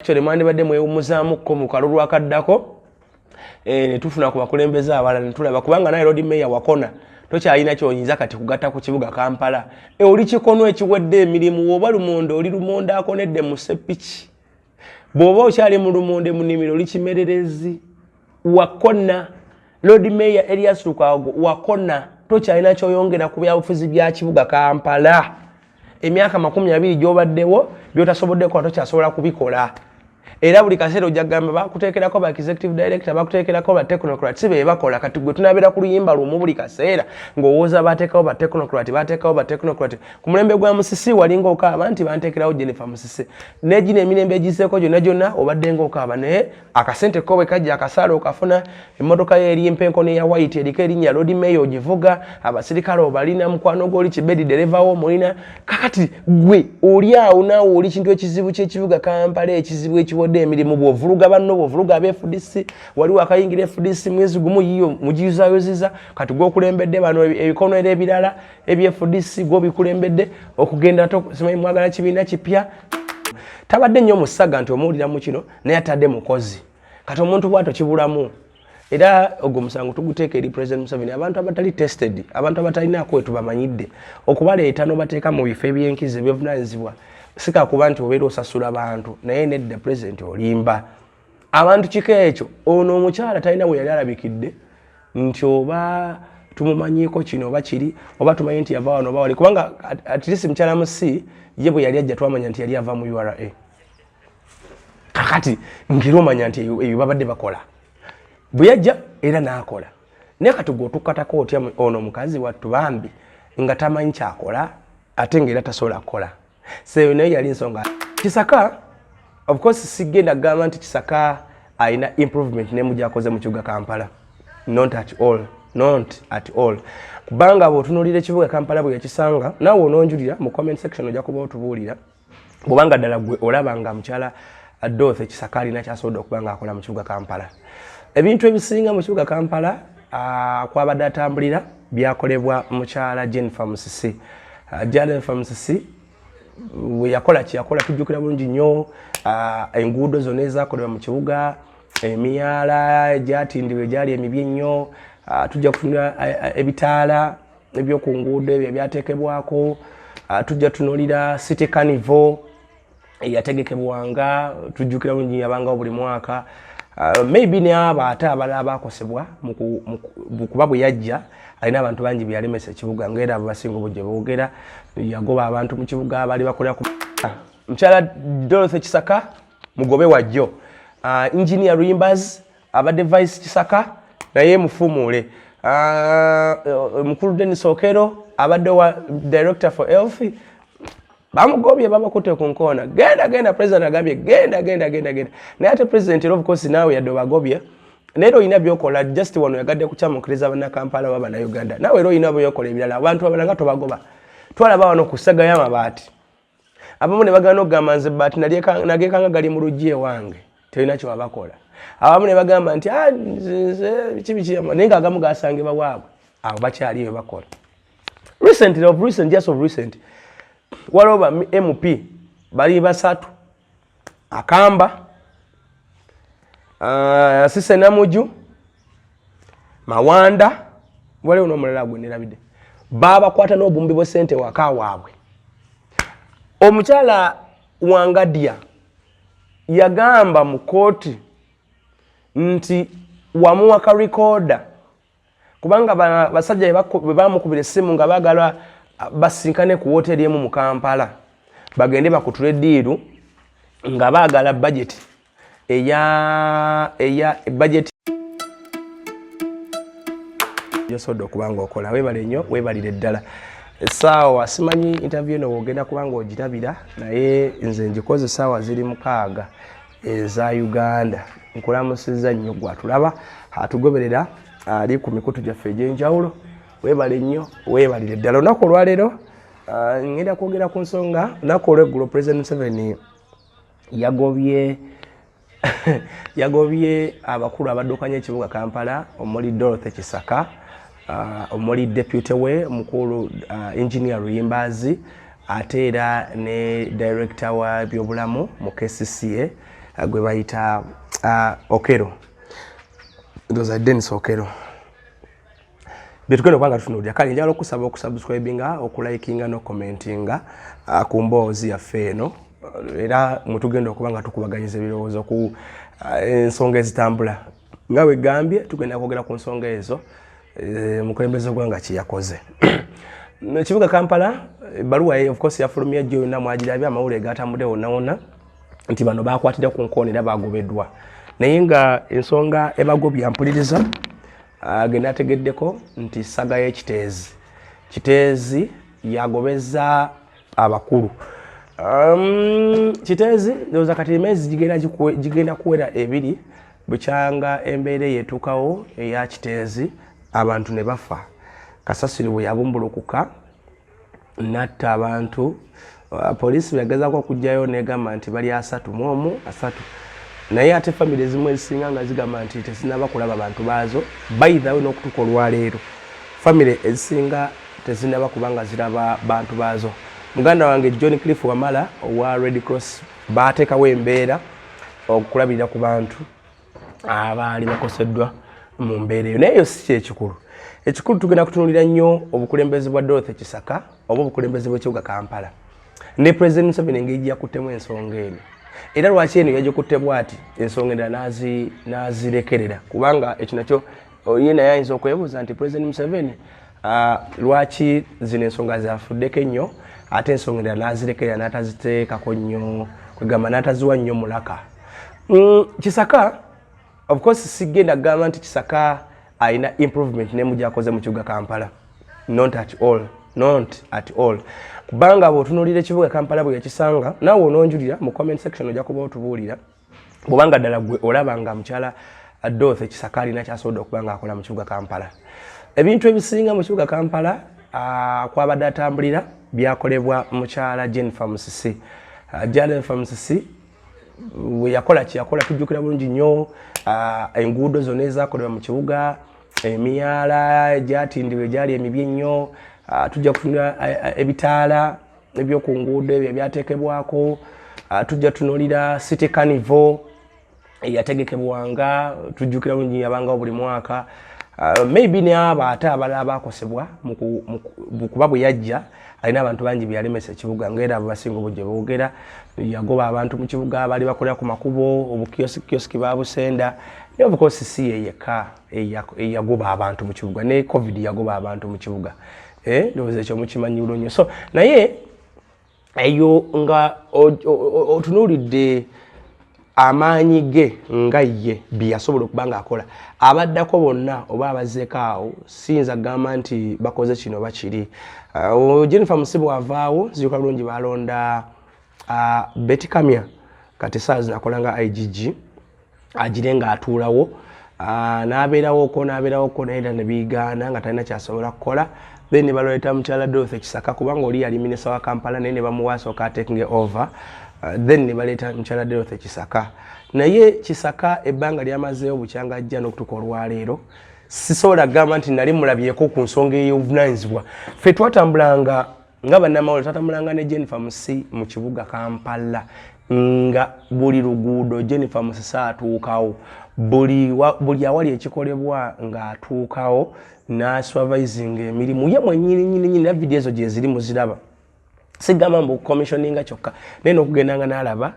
Actually mwandi badde mwewumuzamu ko mu kalulu akaddako ne tufuna ku bakulembeze abalala ne tulaba kubanga naye Road Mayor Wakona tokyalina ky'oyinza kati kugatta ku kibuga Kampala oli kikono ekiwedde emirimu woba lumonde oli lumonde akonedde mu Sepiki bw'oba okyali mu lumonde mu nnimiro oli kimererezi Wakona Road Mayor Elias Lukwago Wakona tokyalina ky'oyongera ku byabufuzi bya kibuga Kampala emyaka 20 gy'obaddewo by'otasobodde ko tokyasobola kubikola era buli kaseera ojja kugamba bakuteekerako ba executive director bakuteekerako ba technocrats be bakola kati gwe tunabeera ku luyimba lumu buli kaseera ng'owooza bateekawo ba technocrat ku mulembe gwa Musisi walinga okaaba nti banteekerawo Jennifer Musisi negino emirembe egiseeko gyonna gyonna obadde ng'okaaba naye akasente ko bwe kajja akasaala okafuna emmotoka ye eri empenko n'eya white eriko erinnya Road Mayor ogivuga abasirikale obalina mukwano gw'oli kibedi dereva wo mulina kakati gwe oli awo naawe oli kintu ekizibu ky'ekibuga Kampala ekizibu ekiwodde emirimu bw'ovuluga banno bw'ovuluga ab'FDC waliwo akayingira FDC mwezi gumu yiyo mugiyuzayoziza kati gw'okulembedde bano ebikono era ebirala ebye-FDC gw'obikulembedde okugenda simanyi mwagala kibiina kipya tabadde nnyo musaga nti omuwulira mu kino naye atadde mukozi kati omuntu bwato kibulamu era ogwo musango tuguteeka eri President Museveni abantu abatali tested abantu abatalinaako wetubamanyidde okubaleeta n'obateeka mu bifo eby'enkizo ebyovunaanyizibwa sika kuba nti obeera osasula abantu naye nedda President olimba abantu kiko ekyo ono omukyala talina bwe yali alabikidde nti oba tumumanyiiko kino oba kiri oba tumanyi nti yava wano oba wali kubanga at least mukyala Musi ye bwe yali ajja twamanya nti yali ava mu URA kakati ngeri omanya nti ebyo babadde bakola bwe yajja era n'akola naye kati gw'otukkatako otya ono mukazi wattu bambi nga tamanyi kyakola ate ng'era tasobola kukola seyo naye yali nsonga Kisaka of course sigenda kugamba nti Kisaka ayina improvement ne mujakoze mu kibuga Kampala not at all kubanga bw'otunuulira ekibuga Kampala bwe yakisanga naawe ononjulira mu comment section ojja kuba otubuulira bw'obanga ddala gwe olaba nga mukyala Dorothy Kisaka alina kyasobodde okuba nga akola mu kibuga Kampala ebintu ebisinga mu kibuga Kampala kwabadde atambulira byakolebwa mukyala Jennifer Musisi Jennifer Musisi we yakola kiyakola tujjukira bulungi nnyo enguudo zonna ezaakolebwa mu kibuga emiyala egyatindibwa egyali emibi ennyo tujja kutunula ebitaala ebyoku nguudo ebyo byateekebwako tujja tunuulira City Carnival eyategekebwanga tujjukira bulungi yabangawo buli mwaka maybe ne ate abalala bakosebwa mu kuba bwe yajja alina abantu bangi byalemesa ekibuga ng'era abo basinga obujje boogera yagoba abantu mu kibuga abali bakolera ku mukyala Dorothy Kisaka mugobe wajjo engineer Ruyimbaz abadde vice Kisaka naye mufumuule mukulu Dennis Okero abadde wa director for health bamugobye babakute ku nkona genda president agambye genda naye ate president of course naawe yadde bagobye naye oyina byokola just wano yagadde kukyamukiriza bana Kampala baba na Uganda nawe oyina byokola ebirala abantu abalanga tobagoba twalaba wano ku ssega y'amabaati abamu ne bagana okugamba nze baati nagekanga gali mu luggi ewange tolina kyewabakola abamu ne bagamba nti kibikiyama naye ngaagamu gasangibwa waabwe abo bakyali bwe bakola recent waloba MP bali basatu Akamba Sise Namuju Mawanda wale unomulala gwe nerabide baba kwata n'obumbi bwe sente waka waabwe omukyala Wangadia yagamba mu kooti nti wamuwa ka recorder kubanga basajja bwe bamukubira essimu nga bagala basinkane ku hoteli emu mu Kampala bagende bakutule diiru nga baagala budget eya budget yosodo okubanga okola webale nnyo webalire ddala essaawa simanyi interview eno wogenda kubanga ogitabira naye nze njikoze essaawa ziri 6 eza Uganda nkulamusizza nnyo gwatulaba atugoberera ali ku mikutu gyaffe egy'enjawulo webale nnyo webalire ddala olunaku olwaleero ngenda kwogera ku nsonga olunaku olweggulo President Museveni yagobye abakulu abaddukanya ekibuga Kampala omuli Dorothy Kisaka omuli deputy we mukulu engineer Ruyimbazi ate era ne director wa byobulamu mu KCCA gwe bayita Okero. Those are Dennis Okero. Bitugenda kwanga tutunulira kale njalo kusaba okusubscribinga okulayikinga no commentinga ku mboozi yaffe eno era mutugenda okubanga tukubaganyiza ebirowoozo ku ensonga ezitambula nga we gambye tugenda kwogera ku nsonga ezo mukulembeze gwanga kiyakoze kibuga Kampala baluwa of course yafulumya jjo yonna mwagirabye amawulire gatambudde wonna nti bano bakwatira ku nkono era bagobeddwa naye nga ensonga ebagobya mpuliriza agenda ategeddeko nti saga y'Ekiteezi yagobeza abakulu Kiteezi ndoza kati emezi gigenda kuwera ebiri bukyanga embeera yetukawo eya Kiteezi abantu ne bafa kasasiro bwe yabumbulukuka natta abantu poliisi yagezaako okujjayo negamba nti bali 3 naye ate family ezimu ezisinga nga zigamba nti tezinaba kulaba abantu baazo by the way n'okutuuka olwaleero family ezisinga tezinaba kubanga ziraba bantu baazo muganda wange John Cliff Wamala owa Red Cross baateekawo embeera okulabirira ku bantu abaali bakoseddwa mu mbeera eyo naye yo si kyekikulu ekikulu tugenda kutunulira nnyo obukulembeze bwa Dorothy Kisaka oba obukulembeze bw'ekibuga Kampala ne President Museveni engeri yakuttemu ensonga eno era lwaki eno yagikutte bw'ati ensonga endala n'azirekerera kubanga ekyo nakyo ye naye ayinza okwebuuza nti President Museveni lwaki zino ensonga zafuddeko ennyo ate ensonga endala n'azirekerera n'ataziteekako nnyo kwegamba n'ataziwa nnyo mulaka Kisaka of course sigenda kugamba nti Kisaka ayina improvement ne mujakoze mu kibuga Kampala not at all kubanga bw'otunuulira ekibuga Kampala bwe yakisanga naawe ononjulira mu comment section ojja kuba otubuulira bw'obanga ddala gwe olaba nga mukyala Dorothy Kisaka alina kyasobodde okuba nga akola mu kibuga Kampala ebintu ebisinga mu kibuga Kampala kwabadde atambulira byakolebwa mukyala Jennifer Musisi Jennifer Musisi we yakola kiyakola tujjukira bulungi nnyo enguudo zonna ezaakolebwa mu kibuga emiyala egyatindibwa egyali emibi ennyo tujja kutunula ebitaala ebyoku nguudo ebyo byateekebwako tujja tunuulira City Carnival eyategekebwanga tujjukira bulungi yabangawo buli mwaka maybe ne abo ate abalala bakosebwa kuba bwe yajja alina abantu bangi byalemesa ekibuga ng'era abo basinga obujje boogera yagoba abantu mu kibuga abaali bakolera ku makubo obukioski babusenda ne of course si yeyeka eyagoba abantu mu kibuga ne covid yagoba abantu mu kibuga ndowooza ekyo mukimanyi bulungi so naye eyo nga otunuulidde amaanyi ge nga ye byasobola okuba nga akola abaddako bonna oba abazeeko awo siyinza kugamba nti bakoze kino bakiri Jennifer Musisi bw'avaawo ziruka bulungi balonda Betty Kamya kati saazi nakola nga IGG agire nga atuulawo n'abeerawo naye ne bigaana nga talina kyasobola kukola then ne baloleeta mukyala Dorothy Kisaka kubanga oli yali minisita wa Kampala naye ne bamuwaasa taking over then ne baleeta mukyala Dorothy Kisaka naye Kisaka ebbanga lyamazeewo bukyanga ajja n'okutuuka olwaleero sisobola kugamba nti nali mulabyeko ku nsonga ey'obuvunaanyizibwa ffe twatambulanga nga bannamawulire twatambulanga ne Jennifer Musisi mu kibuga Kampala nga buli luguudo Jennifer Musisi atuukawo buli awali ekikolebwa ng'atuukawo n'asupervising emirimu ye mwennyini na vidiyo ezo gye ziri muziraba sigamba mbu commissioninga kyokka naye n'okugendanga n'alaba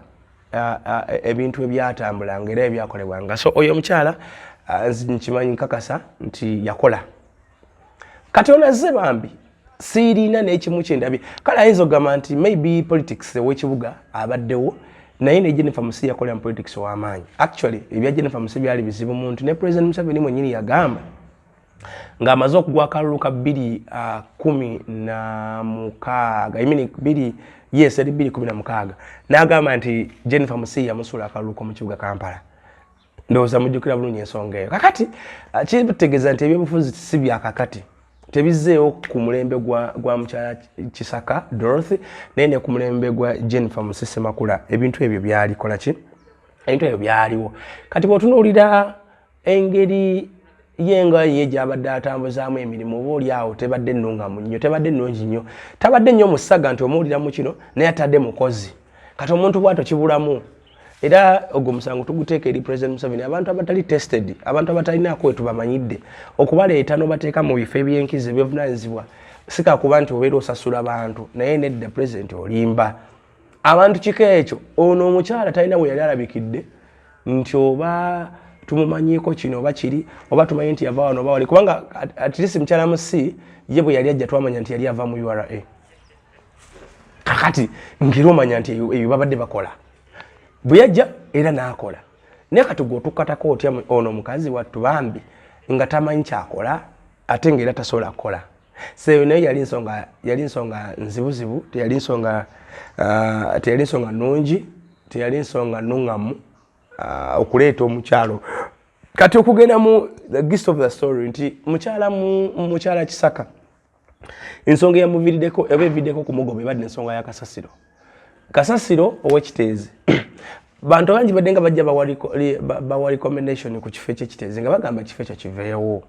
ebintu ebyatambulanga era ebyakolebwanga so oyo omukyala nkimanyi nkakasa nti yakola kati onazze bambi siirina n'ekimu kyendabye kale ayinza okugamba nti maybe politics ow'ekibuga abaddewo naye ne Jennifer Musisi yakolera mu politics w'amaanyi actually ebya Jennifer Musisi byali bizibu muntu ne President Museveni mwennyini yagamba ng'amaze okugwa akalulu ka 2016 n'agamba nti Jennifer Musisi yamusuula akalulu mu kibuga Kampala ndowooza mujjukira bulungi ensonga eyo kakati kitegeeza nti ebyobufuzi si bya kakati tebizzeewo ku mulembe gwa mukyala Kisaka Dorothy naye ne ku mulembe gwa Jennifer Musisi Makula ebintu ebyo byalikola ki ebintu ebyo byaliwo kati bw'otunuulira engeri yenga ye gy'abadde atambuzaamu emirimu oba oli awo tebadde nnungamu nnyo tebadde nnungi nnyo tabadde nnyo mu ssaga nti omuwulira mu kino naye atadde mukozi kati omuntu bw'ato kibulamu era ogwo musango tuguteeka eri President Museveni abantu abatali tested abantu abatalina kwetu bamanyidde okubaleeta n'obateeka mu bifo eby'enkizo eby'obuvunaanyizibwa sika kuba nti obeera osasula abantu naye nedda President olimba abantu kiko ekyo ono omukyala talina we yali alabikidde nti oba tumumanyiiko kino oba kiri oba tumanyi nti yava wano oba wali kubanga at least mukyala musi ye bwe yali ajja twamanya nti yali ava mu URA kakati ngeri omanya nti ebyo babadde bakola bwe yajja era n'akola naye kati gwe otukkatako otya ono omukazi wattu bambi nga tamanyi kyakola ate ng'era tasobola kukola seyo naye yali nsonga nzibuzibu teyali nsonga nnungi teyali nsonga nnuŋŋamu okuleeta omukyalo kati okugenda mu the gist of the story nti mukyala Kisaka ensonga yamuviiriddeko eba eviddeko ku mugoba ebadde ensonga ya Kasasiro ow'Ekiteezi bantu bangi badde nga bajja bawa recommendation ku kifo ky'Ekiteezi nga bagamba kifo ekyo kiveewo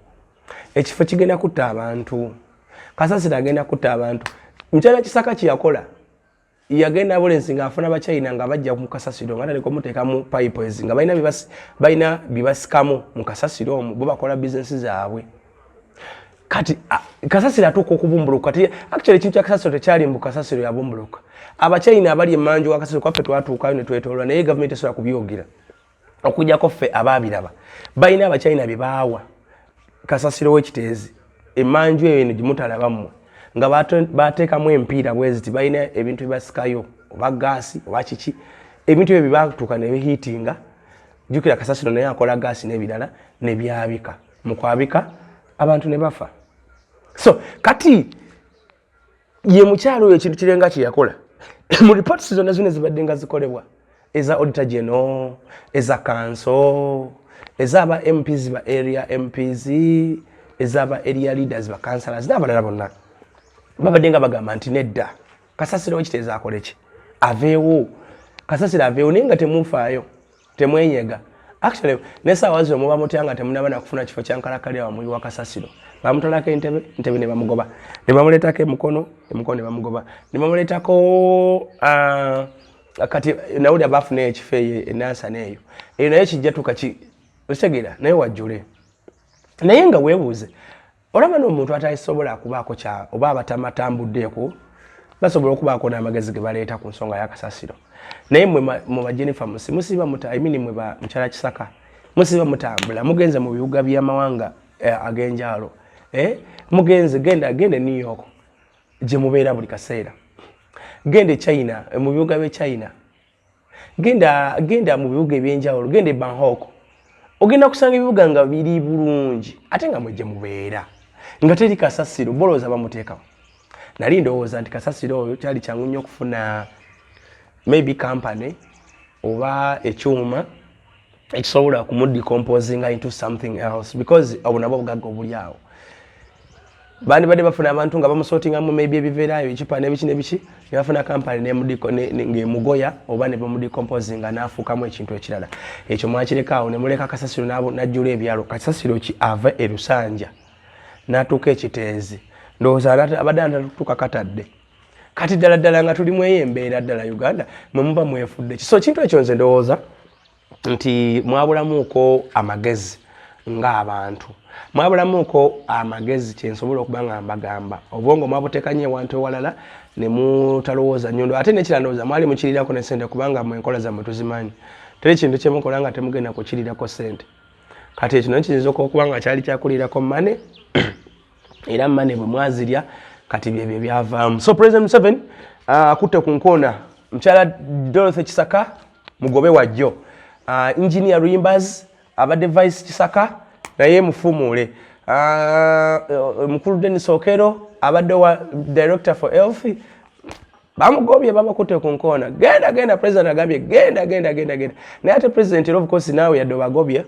ekifo kigenda kutta abantu Kasasiro agenda kutta abantu mukyala Kisaka kyeyakola yagenda Bulensi ng'afuna Abachina nga bajja mu Kasasiro nga taleko muteeka mu pipes nga balina bibasikamu mu Kasasiro omwo bo bakola business zaabwe kati Kasasiro atuuka okubumbuluka kati actually ekintu kya Kasasiro tekyali mu Kasasiro yabumbuluka Abachina abali emmanju wa Kasasiro kwaffe twatuukayo ne twetoolwa naye gavumenti esobola kubyogera okujjako ffe abaabiraba balina Abachina bye baawa Kasasiro w'Ekiteezi emmanju eyo ne gimutalabamu nga bateekamu empiira bweziti balina ebintu bibasikayo oba gaasi oba kiki ebintu ebyo bibatuuka ne bihiitinga jjukira Kasasiro naye akola gaasi n'ebirala ne byabika mu kwabika abantu ne bafa so kati ye mukyalo oyo ekintu kirenga kye yakola mu reports zonna zibadde nga zikolebwa eza auditor general eza council ezaba MPs ba area MPs ezaba area leaders ba councillors n'abalala bonna babadde nga bagamba nti nedda Kasasiro w'Ekiteezi akole ki aveewo Kasasiro aveewo naye nga temufaayo temwenyega actually nesaawa zino muba mutya nga temunaba nakufuna kifo kya nkalakkalya wamuyi wa Kasasiro bamutolako entebe ne bamugoba ne bamuleetako emukono ne bamugoba ne bamuleetako kati nawulira baafuna ekifo eyo enansa neeyo eyo naye kijja tuka okitegera naye wajjule naye nga weebuuze olaba n'omuntu atasobola kubaako kya oba abatamatambuddeeko basobola okubaako n'amagezi ge baleeta ku nsonga ya Kasasiro naye mwe mu Jennifer musiba mwe ba mukyala Kisaka musiba mutambula mugenze mu bibuga by'amawanga ag'enjalo mugenze gende New York gye mubeera buli kaseera gende China mu bibuga by'e China genda mu bibuga eby'enjawulo gende Bangkok ogenda kusanga ebibuga nga biri bulungi ate nga mwe gye mubeera nga teri Kasasiro bolooza bamuteekawo nali ndowooza nti Kasasiro oyo kyali kyangu nnyo okufuna maybe company oba ekyuma ekisobola okumudecomposing into something else because obu nabwo obugagga obuli awo bandi badde bafuna abantu nga bamusortingamu maybe ebiveerayo ekipa n'ebiki n'ebiki ne bafuna company ng'emugoya oba ne bamudecomposing n'afuukamu ekintu ekirala ekyo mwakireka awo ne muleka Kasasiro n'ajjula ebyalo Kasasiro ki ava e Lusanja n'atuuka Ekiteezi ndowooza abadde anatuuka katadde kati ddala nga tulimu eyo embeera ddala Uganda mwe muba mwefudde so kintu ekyo nze ndowooza nti mwabulamuuko amagezi ng'abantu mwabulamuuko amagezi kyensobola okuba nga mbagamba obwongo mwabuteekanye ewantu ewalala ne mutalowooza nnyo ate nekira ndowooza mwali mukirirako ne ssente kubanga mu enkola zammwe tuzimanyi teri kintu kyemukola nga temugenda kukirirako ssente kati ekyo nakyo kiyinza okuba nga kyali kyakulirako mane era mane bwe mwazirya kati byebyo byavaamu so President Museveni akutte ku nkoona mukyala Dorothy Kisaka mugobe wajjo engineer Ruyimbaz abadde Vice Kisaka naye mufumuule mukulu Dennis Okero abadde wa Director for Health bamugobye babakutte ku nkoona genda President agambye genda naye ate President of course naawe yadde bagobye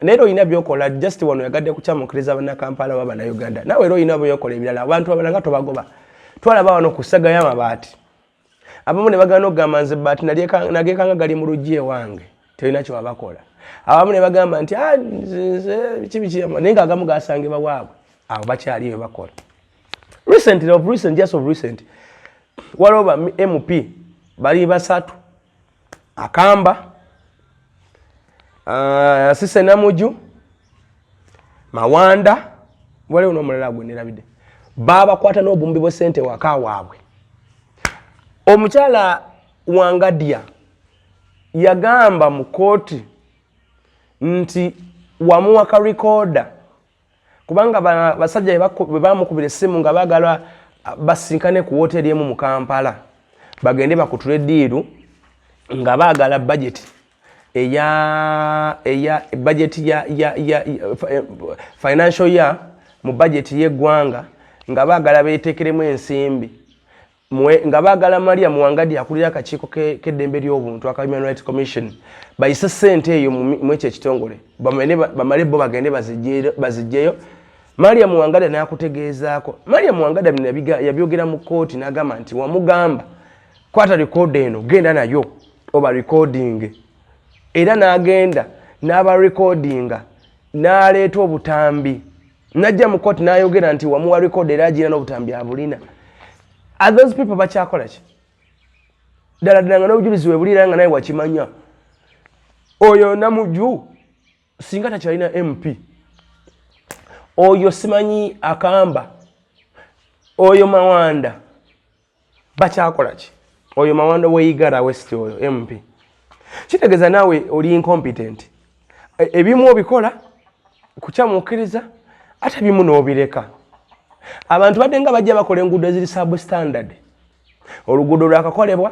naye oyina byokola just wano yagadde kukyamukiriza bannakampala waba na Uganda nawe oyina byokola ebirala abantu abalanga tobagoba twalaba wano ku ssega y'amabaati abamu ne bagana okugamba nze baati nagekanga gali mu luggi ewange terina kye wabakola abamu ne bagamba nti biki naye ng'agamu gasangibwa waabwe abo bakyali eyo bakola recent waliwo ba MP bali basatu Akamba Sise Namuju Mawanda wale unomulala gwe nerabide baba kwata n'obumbi bwe sente waka waabwe omukyala Wangadia yagamba mu kooti nti wamuwa ka recorder kubanga basajja bamukubira essimu nga bagala basinkane ku hoteli emu mu Kampala bagende bakutule diiru nga bagala budget eya budget ya financial year mu budget y'eggwanga nga bagala beetekeremu ensimbi nga bagala Maria Muwangadi akulira akakiiko k'eddembe ly'obuntu aka Human Rights Commission bayise ssente eyo mu ekyo ekitongole bamale bo bagende bazijjeyo. Maria Muwangadi n'akutegeezaako. Maria Muwangadi yabyogera mu kooti n'agamba nti wamugamba kwata record eno genda nayo oba recording era n'agenda n'aba recordinga n'aleeta obutambi najja mu kooti n'ayogera nti wamuwa record era agira n'obutambi abulina. Are those people bakyakola ki? Ddala nga n'obujulizi we bulira nga naye wakimanya. Oyo Namuju singa takyalina MP. Oyo simanyi Akamba. Oyo Mawanda bakyakola ki? Oyo Mawanda weeyigala West oyo MP. Kitegeeza naawe oli incompetent. Ebimu obikola kukyamukkiriza ate ebimu n'obireka. Abantu badde nga bajja bakola enguudo eziri substandard. Oluguudo lwakakolebwa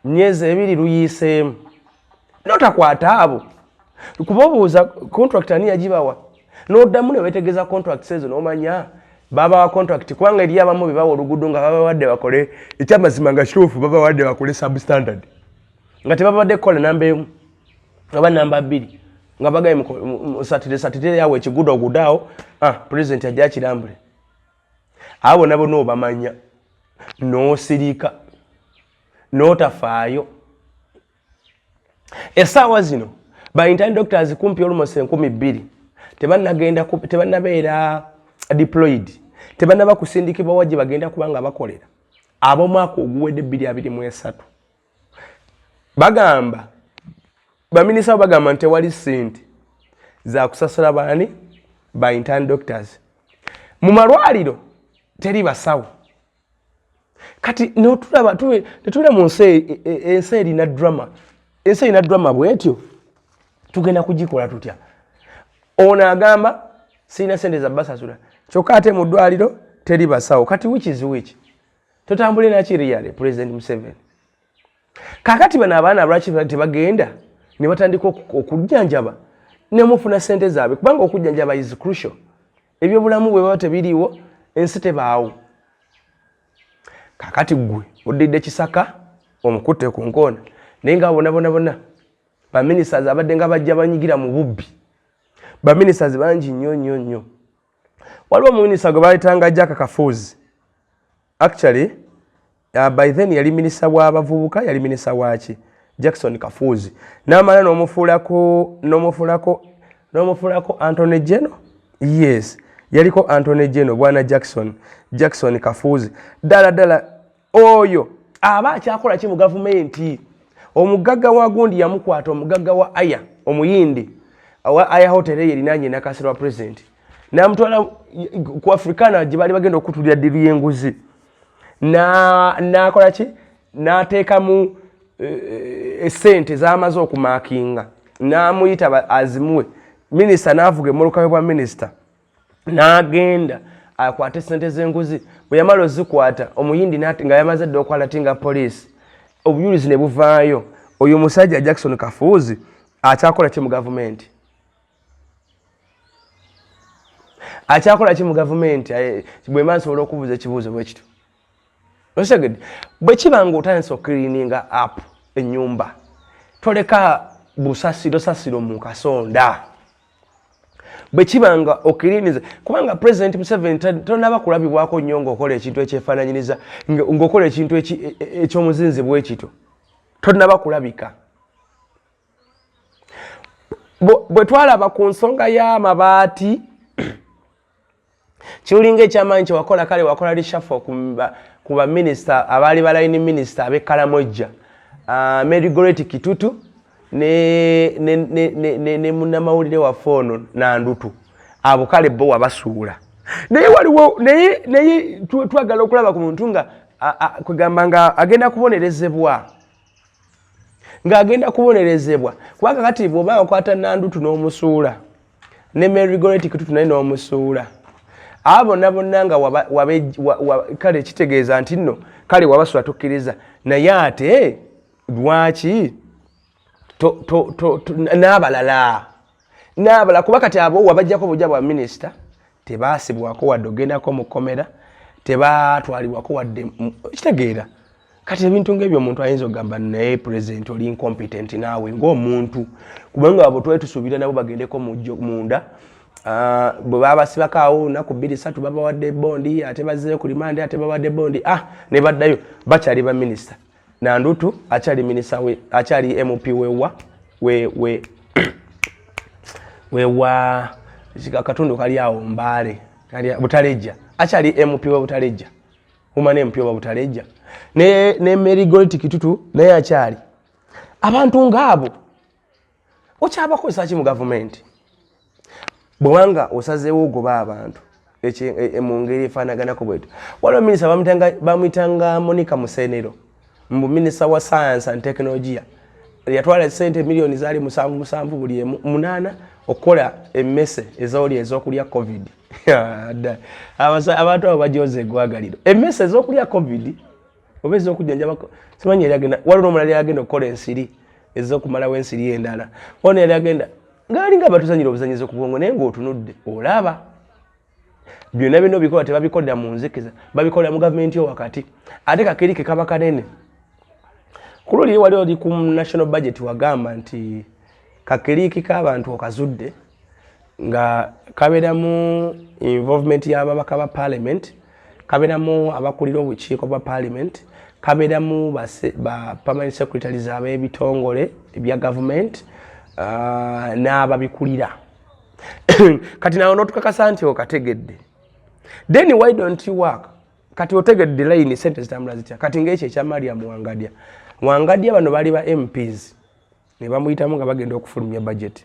myezi 2 luyiseemu. Notakwata abo. Kubabuuza contract ani yagibawa. N'oddamu ne weetegereza contracts ezo n'omanya baba wa contract kubanga eri abamu be bawa oluguudo nga babawadde bakole ekyamazima nga kituufu babawadde bakole substandard. Nga tebabadde kukola namba emu oba namba 2 nga bagaye mu satire yawe ekiguudo ogudaawo president ajja akirambule. Abo nabo n'obamanya n'osirika n'otafaayo. Essaawa zino ba intern doctors kumpi almost 2,000 tebannabeera deployed, tebannaba kusindikibwa wajje bagenda kubanga bakolera abo mwaka oguwedde 2023. Bagamba baminisita bagamba nti tewali ssente za kusasula baani ba intern doctors mu malwaliro teri basawo. Kati n'otulaba tetule mu ensi erina drama. Ensi erina drama bwetyo tugenda kugikola tutya? Ono agamba sirina ssente za basasula kyokka ate mu ddwaliro teri basawo. Kati which is which? Totambule nakiriyale President Museveni. Kakati bano abaana lwaki tebagenda ne batandika okujjanjaba ne mufuna ssente zaabwe kubanga okujjanjaba is crucial. Ebyobulamu bwe baba tebiriiwo ensi tebaawo. Kakati gwe oddidde Kisaka omukutte ku nkoona naye nga bonna baministers abadde nga bajja banyigira mu bubbi. Baministers bangi nnyo. Waliwo omuminisita gwe baayitanga Jack Kafuzi. Actually by then yali minisita w'abavubuka, yali minisita waki Jackson Kafuzi. N'amala n'omufuulako Anthony General. Yes, yaliko Anthony General bwana Jackson Kafuzi. Ddala oyo aba akyakola ki mu gavumenti? Omugagga wa gundi yamukwata, omugagga wa Aya omuyindi wa Aya hotel erinaanye nakasiro wa president n'amutwala ku Africana gye bali bagenda okutulira ddiru y'enguzi n'akola ki n'ateekamu essente z'amaze okumaakinga n'amuyita azimuwe. Minisita n'avuga emmoloka bwa minisita n'agenda akwata essente z'enguzi. Bwe yamala ozikwata omuyindi nga yamaze dde okwalatinga poliisi obujulizi ne buvaayo. Oyo musajja Jackson Kafuzi akyakola ki mu gavumenti? Akyakola ki mu gavumenti? Bwe mansobola okubuuza ekibuuzo bwe kito. Osegedde bwe kiba ng'otandise okiriininga up ennyumba toleka busasiro mu kasonda. Bwe kiba nga okiriiniza kubanga President Museveni tonaba kulabibwako nnyo ng'okola ekintu ekyefaananyiriza ng'okola ekintu eky'omuzinzi bwe kito tonaba kulabika. Bwe twalaba ku nsonga y'amabaati kiwulinga ekyamaanyi kye wakola kale wakola reshuffle ku baminisita abaali balayini minisita ab'e Kalamojja. Mary Goretti Kitutu ne munnamawulire waffe ono Nandutu abo kale bo wabasuula naye waliwo naye twagala okulaba ku muntu nga kwegamba nga agenda kubonerezebwa kubanga kati bw'oba okwata Nandutu n'omusuula ne Mary Goretti Kitutu naye n'omusuula abo bonna nga kale kitegeeza nti nno kale wabasuula tukkiriza naye ate lwaki n'abalala kuba kati abo wabajjako bujja bwa minisita tebaasibwako wadde ogendako mu kkomera tebatwalibwako wadde kitegeera kati ebintu ng'ebyo omuntu ayinza okugamba naye pulezidenti oli incompetent naawe ng'omuntu kubanga abo twetusuubira nabo bagendeko munda bwe babasibako awo lunaku 2-3 babawadde bondi ate bazzeeyo ku rimande ate bawadde bondi ne baddayo bakyali ba minisita Nandutu akyali minisita akyali MP wewa akatundu kali awo Mbale Butalejja akyali MP we Butalejja umane MP we Butalejja ne Mary Goretti Kitutu naye akyali abantu ng'abo okyabakozesa ki mu gavumenti bwanga osazeewo ogoba abantu mu ngeri efaanaganako bwetu waliwo minisita bamuyitanga Monica Musenero mu minisita wa science and technology yatwala sente milioni zaali 7 buli 8 okukola emmese ezooli ez'okulya covid abantu abo bajoze egwagaliro emmese ez'okulya covid oba ez'okujjanjaba simanyi yali agenda waliwo n'omulala yali agenda okukola ensiri ez'okumalawo ensiri endala ono yali agenda ngaali nga batuzanyira obuzanyizo ku bwongo naye ng'otunudde olaba byonna bino bikola tebabikolera mu nzikiza babikolera mu gavumenti yo wakati ate kakirike kaba kanene ku luli wali oli ku national budget wagamba nti kakiriki k'abantu okazudde nga kabeeramu involvement y'ababaka ba parliament kabeeramu abakulira obukiiko bwa parliament kabeeramu ba permanent secretaries ab'ebitongole ebya government n'ababikulira kati nawe n'otukakasa nti okategedde then why don't you work kati otegedde line sente zitambula zitya kati ng'ekyo ekya Mariam Wangadya bano bali ba MPs ne bamuyitamu nga bagenda okufulumya budget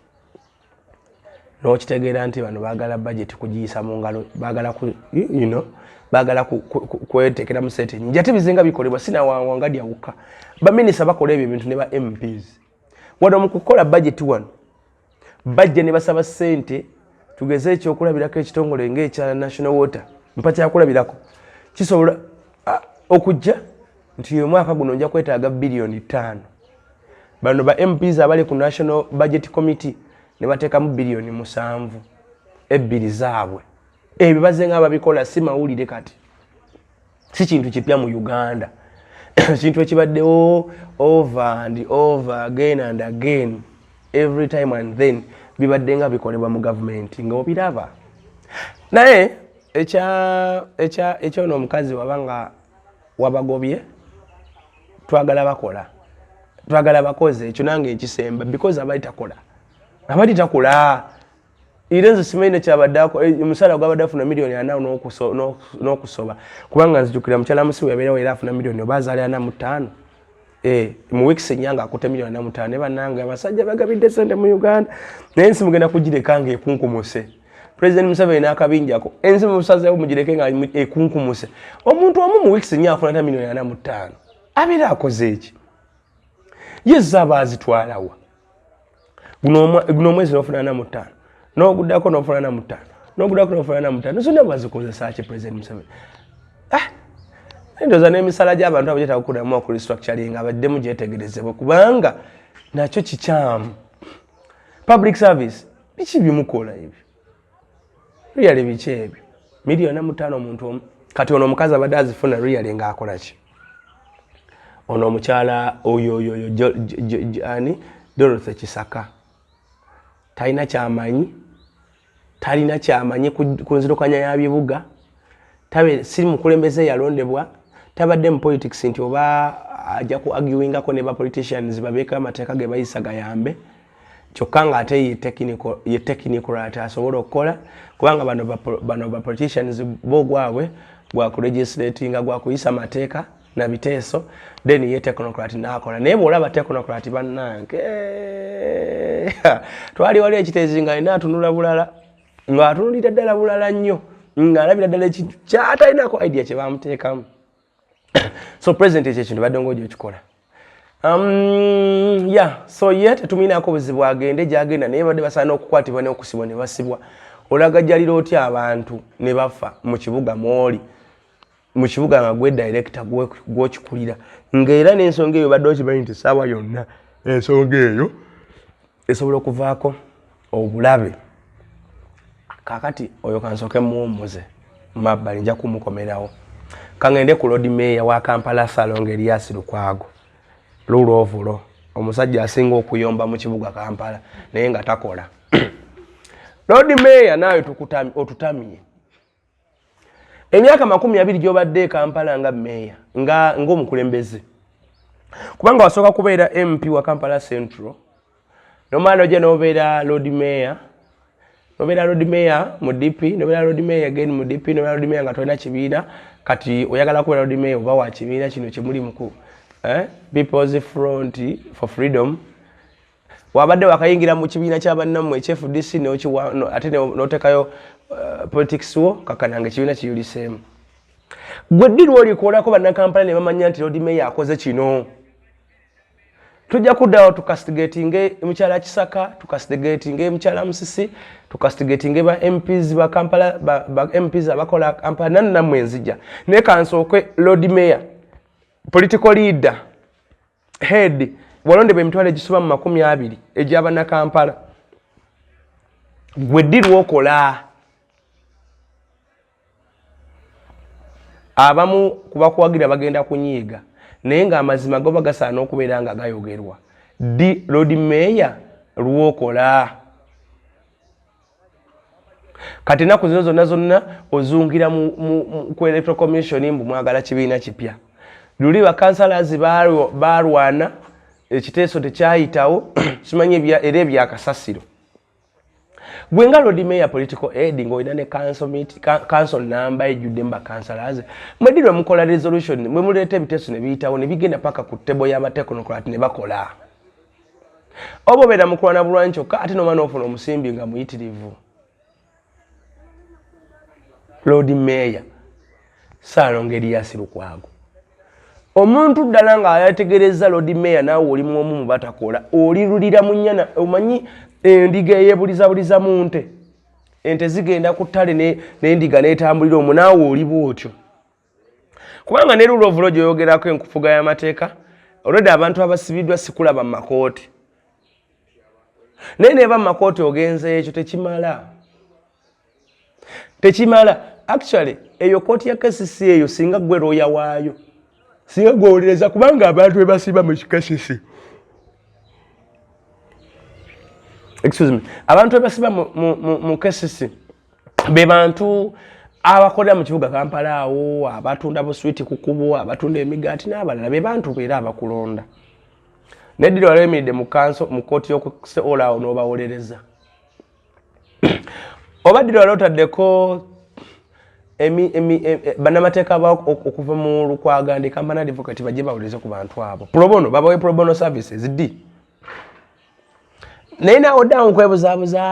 n'okitegeera nti bano baagala budget kugiyisa mu ngalo baagala kwetekera mu sente nja tebizinga bikolebwa sina Wangadya wukka baminisita bakola ebyo ebintu ne ba MPs wano mu kukola budget wano bajja ne basaba sente tugeze ekyokulabirako ekitongole ng'ekya national water mpa kyakulabirako kisobola okujja nti omwaka guno nja kwetaaga bilioni 5 bano ba MPs abali ku national budget committee ne bateekamu bilioni 7 ebbiri zaabwe ebyo bazenga babikola si mawulire kati si kintu kipya mu Uganda kintu ekibaddewo over and over again and again every time and then bibadde nga bikolebwa mu gavumenti nga obiraba naye ekyono omukazi wabanga wabagobye twagala bakola twagala bakoze ekyo nange ekisemba because abali takola irenze simaine kyabadako omusala gwabadde afuna milioni 4 n'okusoba kubanga nzijukira mukyala musi yabeerawo era afuna milioni obazaali 45 mu weeks enyanga akute milioni 45 ne bannange abasajja bagabidde sente mu Uganda naye ensi mugenda kugireka ekunkumuse President Museveni n'akabinjako ensi musazeewo mugireke nga ekunkumuse omuntu omu mu weeks enyanga afuna milioni 45 abeera akoze eki yezza baazitwalawa guno omwezi n'ofuna 45 n'oguddako n'ofuna 45 n'oguddako n'ofuna 45 zonna bazikozesa ki President Museveni ndoza n'emisala gy'abantu abagyetaaga okukudamu okurestructuring abaddemu gyetegerezebwe kubanga nakyo kikyamu public service biki bimukola ebyo really biki ebyo milioni 5 omuntu omu kati ono omukazi abadde azifuna really ng'akola ki ono omukyala oyo ani Dorothy Kisaka talina kyamanyi ku nzirukanya y'abibuga tabe siri mukulembeze yalondebwa tabadde mu politics nti oba ajja ku arguingako ne ba politicians babeeka amateeka ge bayisa gayambe kyokka nga ate ye technical ate asobola okukola kubanga bano ba politicians bo gwabwe gwa ku legislatinga gwa kuyisa amateeka na Biteeso then ye technocrat nakola naye bw'olaba technocrat bannange twali wali ekiteezi nga alina atunula bulala ng'atunulira ddala bulala nnyo ng'alabira ddala ekintu ky'atalinako idea kye bamuteekamu so president ekyo ekintu badde ng'ojo ekikola so ye tetuminaako buzibu agende gy'agenda naye badde basaana okukwatibwa n'okusibwa ne basibwa olagajjalira otya abantu ne bafa mu kibuga mw'oli mu kibuga nga gwe director gw'okikulira ng'era n'ensonga eyo badde okimanyi nti essaawa yonna ensonga eyo esobola okuvaako obulabe kakati oyo kansooke muwummuze mabbali nja kumukomerawo kangende ku Lord Mayor wa Kampala Salongo Erias Lukwago lulovulo omusajja asinga okuyomba mu kibuga Kampala naye nga takola Lord Mayor nawe otutamye emyaka 20 gy'obadde Kampala nga Mayor ng'omukulembeze kubanga wasooka kubeera MP wa Kampala Central nomano je nobeera Lord Mayor mu DP nobeera Lord Mayor again mu DP nobeera Lord Mayor nga tolina kibiina kati oyagala kubeera Lord Mayor oba wa kibiina kino kimuli muku People's Front for Freedom wabadde wakayingira mu kibiina ky'abannammwe FDC ate n'otekayo politics wo kakananga kibiina kiyuliseemu gwe ddi lw'olikolako bannakampala ne bamanya nti Lord Mayor akoze kino tujja kuddawo tukastigatinge mukyala Kisaka tukastigatinge mukyala Musisi tukastigatinge ba MPs ba Kampala ba MPs abakola Kampala nammwe nzija ne kansooke Lord Mayor political leader head walondebwa emitwalo egisoba mu 20 egy'abana Kampala gwe ddi lw'okola abamu kubakuwagira bagenda kunyiiga naye ng'amazima go bagasaana okubeera nga gayogerwa ddi Lord Mayor lw'okola kati ennaku zino zonna ozungira ku Electoral Commission mbu mwagala kibiina kipya luli bakansalazi balwana ekiteeso tekyayitawo simanyi era ebyakasasiro gwe nga Lord Mayor political aid ng'olina ne council number ejjudde mu bakansalazi mweddi lwe mukola resolution mwe muleeta ebiteeso ne biyitawo ne bigenda paka ku ttebo y'abateknocrat ne bakola oba obeera mukulwana bulwanyi kyokka ate n'omwana ofuna omusimbi nga muyitirivu Lord Mayor Salongo Erias Lukwago omuntu ddala nga ayategereza Lord Mayor naawe oli mwomu mu batakola olirulira mu nnyana omanyi endiga eyebulizabuliza mu nte ente zigenda ku ttale n'endiga n'etambulira omwo naawe oli bw'otyo kubanga ne lulovulo gyoyogerako enkufuga y'amateeka olwedde abantu abasibiddwa sikulaba mu makooti naye neeba mu makooti ogenze ekyo tekimala actually eyo kooti ya KCC eyo singa gwe looya waayo singa gwewolereza kubanga abantu bebasiba mu KCC abantu bebasiba mu KCC be bantu abakolera mu kibuga Kampala awo abatunda buswiti ku kubo abatunda emigaati n'abalala be bantu beera abakulonda neddira walemiridde mu kooti y'okuseolawo n'obawolereza obaddira wali otaddeko bannamateeka okuva mu Lukwago ndi Kampala Advocate bajje bawulirize ku bantu abo probono babawe probono services ddi naye naawe oddawo mukwebuzaabuza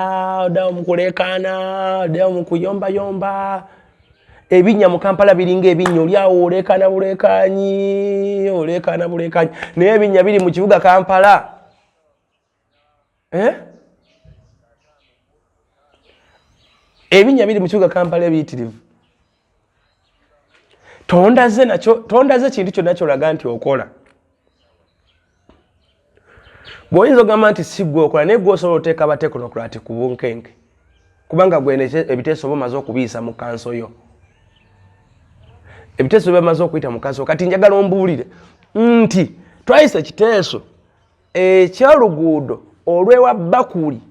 oddawo mukuleekaana oddawo mukuyombayomba ebinnya mu Kampala biringa ebinnya oliawo oleekaana buleekaanyi naye ebinnya biri mu kibuga Kampala ebinnya biri mu kibuga Kampala ebiyitirivu tondaze kintu kyonna kyolaga nti okola bw'oyinza ogamba nti si gwe okola naye gwe osobola oteeka abateknocrat ku bunkenke kubanga gwene ebiteeso oba omaze okubiyisa mu kanso yo ebiteeso oba omaze okuyita mu kanso kati njagala ombuulire nti twayisa ekiteeso ekyoluguudo olw'ewa Bakuli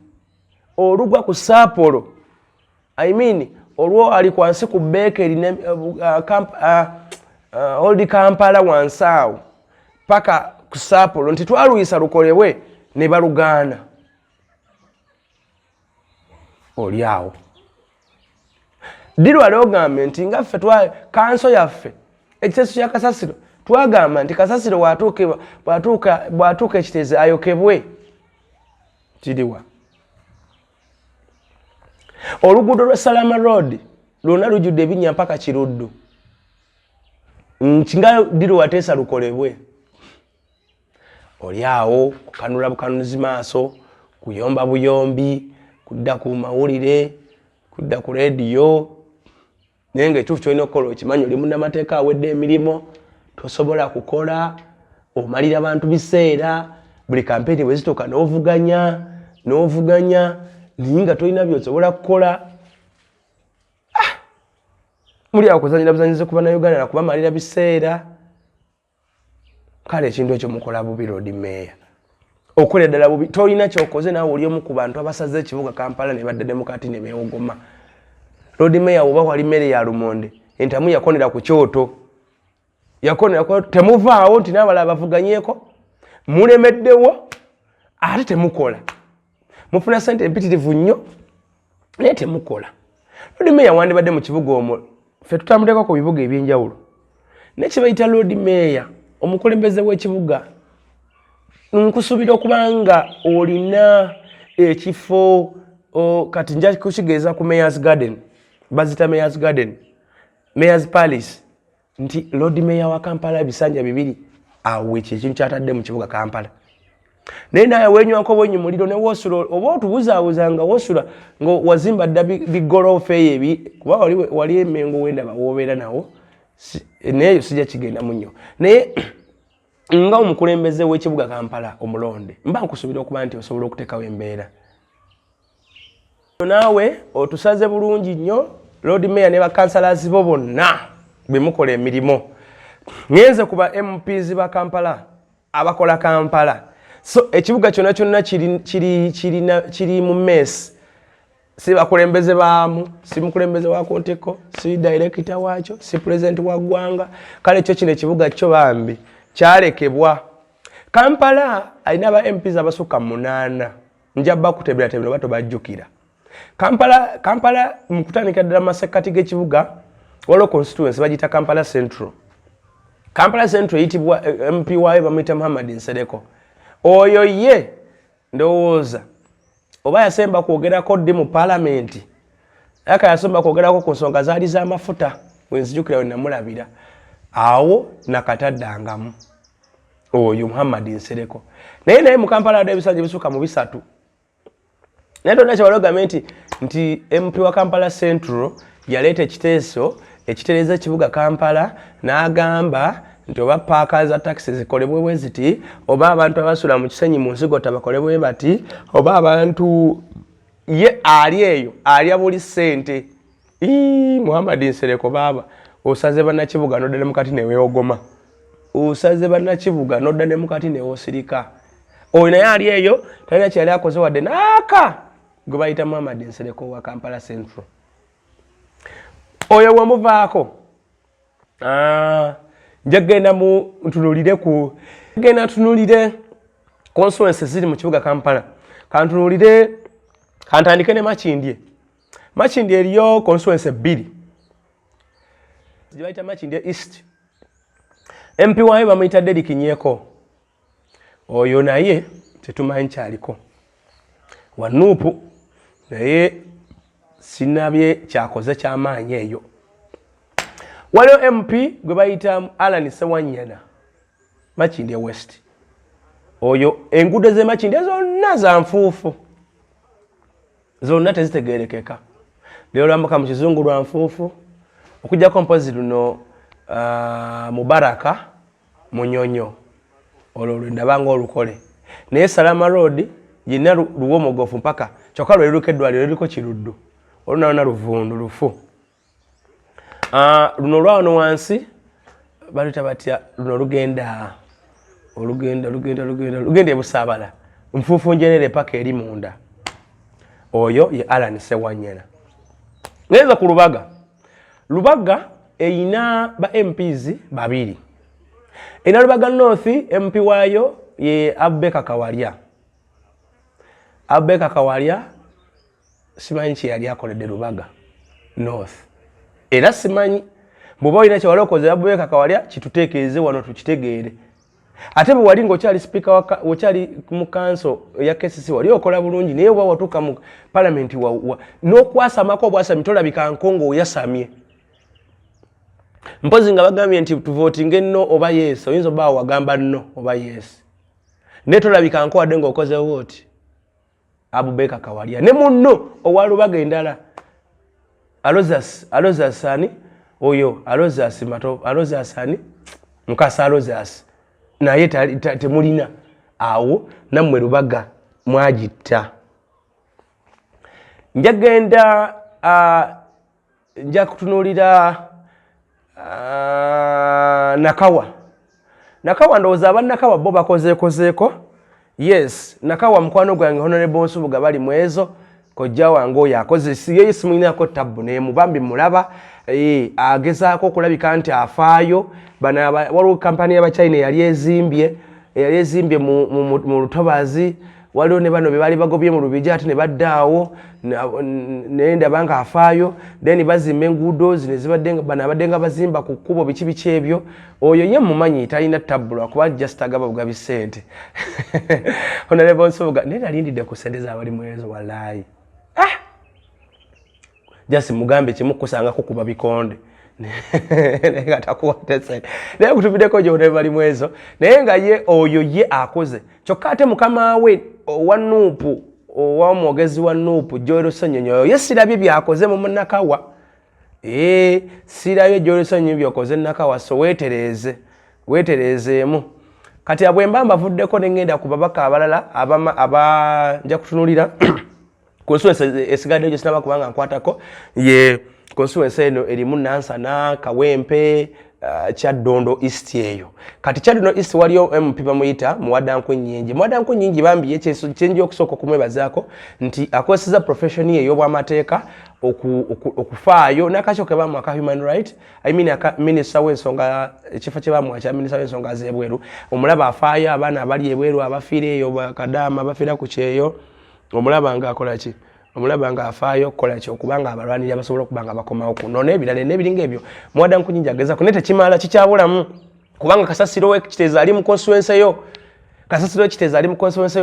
olugwa ku Saapolo olwo ali kwansi ku Bakery Old Kampala wansi awo paka ku Saapolo nti twaluyisa lukolebwe ne balugaana oli awo ddi lwali ogambe nti ngaffe kanso yaffe ekiteeso kya kasasiro twagamba nti kasasiro bwatuuka ekiteeze ayokebwe kiriwa. Oluguudo lwa Salama Road lwonna lujjudde ebinnya mpaka Kiruddu. Nga diro wateesa lukolebwe. Oli awo kukanula bukanuzi maaso, kuyomba buyombi, kudda ku mawulire, kudda ku radio. Naye ng'ekituufu ky'olina okukola okimanyi oli munnamateeka awedde emirimu, tosobola kukola, omalira abantu biseera, buli kampeni bwe zituuka n'ovuganya, naye nga tolina by'osobola kukola. Muli awo kuzanyira buzanyize ku bannayuganda na kubamalira biseera. Kale ekintu ekyo mukola bubi Lord Mayor. Okola ddala bubi. Tolina ky'okoze naawe oli omu ku bantu abasaze ekibuga Kampala ne badde Democratic ne beewogoma. Lord Mayor oba wali mmere ya lumonde, entamu yakonera ku kyoto. Yakonera ku temuvaawo nti n'abalala bavuganyeeko. Mulemeddewo ate temukola. Mufuna ssente empitirivu nnyo naye temukola. Lord Mayor wandibadde mu kibuga omwo. Ffe tutambuleko ku bibuga ebyenjawulo. Ne kye bayita Lord Mayor, omukulembeze w'ekibuga, nkusuubira okubanga olina ekifo kati nja kukigeeza ku Mayor's Garden, bazita Mayor's Garden, Mayor's Palace, nti Lord Mayor wa Kampala ebisanja bibiri awo ekintu kyatadde mu kibuga Kampala. Naye naye weenywako bwenyumuliro ne woosula oba otubuzaawuza nga woosula nga wazimba dda bigoloofa eyo ebi kuba wali emengo wendaba woobeera nawo naye sijja kigenda mu nnyo. Naye nga omukulembeze w'ekibuga Kampala omulonde mba nkusuubira okuba nti osobola okuteekawo embeera. Naawe otusaze bulungi nnyo Lord Mayor ne bakansalasi bo bonna be mukola emirimu. Ngenze kuba MPs ba Kampala abakola Kampala. So ekibuga kyonna kyonna kiri mu mess. Si bakulembeze baamu, si mukulembeze wa Konteko, si director waakyo, si president wa ggwanga. Kale kyo kino ekibuga kyo bambi kyalekebwa. Kampala alina aba MPs abasukka 8. Nja bakutebera bato bajjukira. Kampala mu kutandika ddala masekati g'ekibuga waliwo constituency bagiyita Kampala Central. Kampala Central eyitibwa MP waayo bamuyita Muhammad Nsereko. Oyo ye ndowooza oba yasemba kwogerako ddi mu Parliament, aka yasemba kwogerako ku nsonga zaali z'amafuta wenzijukira we namulabira awo nakataddangamu oyo Muhammad Nsereko. Naye mu Kampala wadde ebisanja bisuka mu 3. Naye tonna kyewalogame nti MP wa Kampala Central yaleeta ekiteeso ekitereza ekibuga Kampala n'agamba nti oba paaka za taxi zikolebwe bwe ziti, oba abantu abasula mu kisenyi mu nsigota bakolebwe bati, oba abantu ye ali eyo alya buli ssente. Muhammad Nsereko baaba osaze bannakibuga nodda ne mukati ne weogoma. Osaze bannakibuga nodda ne mukati ne wosirika. Oyo naye ali eyo talina kyali akoze wadde naaka gwe bayita Muhammad Nsereko wa Kampala Central. Oyo wemuvaako njagenda mu ntunulire constituencies ziri mu kibuga Kampala. Kantandike ne Makindye. Makindye eriyo constituency 2. Zibayita Makindye East. MP waayo bamuyita Derrick Nyeeko. Oyo naye tetumanyi kyaliko. Wanuupu naye sinabye kyakoze kyamaanyi eyo. Waliwo MP gwe bayita Alan Sewanyana, Makindye West. Oyo enguudo ze Makindye zonna za nfuufu. Zonna tezitegerekeka. Lero lwambuka mu kizungu lwa nfuufu. Okujjako mpozi luno Mubaraka Munyonyo. Olwo lwendaba ng'olukole. Naye Salama Road yenna luwo omugofu mpaka kyokka lwe liruka eddwaliro liriko Kiruddu. Olunalona Luvundu lufu. Luno lwano wansi balita batya luno lugenda e Busaabala. Nfuufu njerere paka eri munda. Oyo ye Alan Sewanyana. Ngenza ku Lubaga. Lubaga eyina ba MPs 2. Ena Lubaga North MP waayo ye Abeka Kawalya. Abeka Kawalya simanyi kye yali akoledde Lubaga North. Era simanyi bwoba olina kyewalokoze Abubeka Kawalya kituteekereze wano tukitegeere ate bwe wali ng'okyali speaker okyali mu council ya KCC wali okola bulungi naye bwa watuuka mu parliament n'okwasamako obwasami tolabika nkongo oyasamye mpozi nga bagambye nti tuvotinge nno oba yes oyinza oba wagamba nno oba yes ne tolabika nko wadde ng'okoze wooti Abubeka Kawalya ne munno owalubaga endala Alozas ani oyo Alozas mato Alozas ani mukasa Alozas naye temulina awo nammwe lubaga mwagitta njagenda nja kutunuulira Nakawa ndowooza abannakawa bo bakozeeko yes Nakawa mukwano gwange Honorable Nsubuga bali mwezo kojja wange oyo akoze yeye simulinako tabbu ne mubambi mulaba agezaako okulabika nti afaayo bana waliwo kampani y'Abachina yali ezimbye mu lutobazi waliwo ne bano bali bagobye mu lubijja ate ne baddaawo naye ndabanga afaayo then bazimba enguudo zino zibadde bana abadde nga bazimba ku kkubo biki ebyo oyo ye mumanyi talina tabbula kuba just agaba bugabi ssente Honorable Nsubuga naye nalindidde ku ssente z'abali mwezo walaayi just mugambe kimukusanga kukuba bikonde naye atakuwatese naye kutubiddeko gyona bali mwezo naye nga ye oyo ye akoze kyokka ate mukama we owa Nuupu owa omwogezi wa Nuupu Joel Ssenyonyi ye sirabye byakoze mu Nakawa sirabye Joel Ssenyonyi byakoze Nakawa so weetereezeemu kati abwemba mbavuddeko ne ngenda ku babaka abalala nja kutunulira constituency esigadde gye sinaba kubanga nkwatako ye constituency eno erimu Nansana Kawempe Kyaddondo East eyo kati Kyaddondo East waliyo MP bamuyita Muwadanku Nnyingi bambi kyenji okusooka okumwebazaako nti akozeseza profession ye ey'obwamateeka okufaayo n'akakyo ke bamuwa ka human right minisita w'ensonga ekifo kye bamuwa kya minisita w'ensonga z'ebweru omulaba afaayo abaana abali ebweru abafiira eyo bakadaama abafiira ku kyeyo omulaba nga akola ki omulaba nga afaayo okukola ki okubanga abalwanirira basobola okubanga bakomawo kuno n'ebirala n'ebiringa ebyo Muwadanku Nnyingi agezaako naye tekimala kikyabulamu kubanga kasasiro w'ekiteezo ali mu constituency yo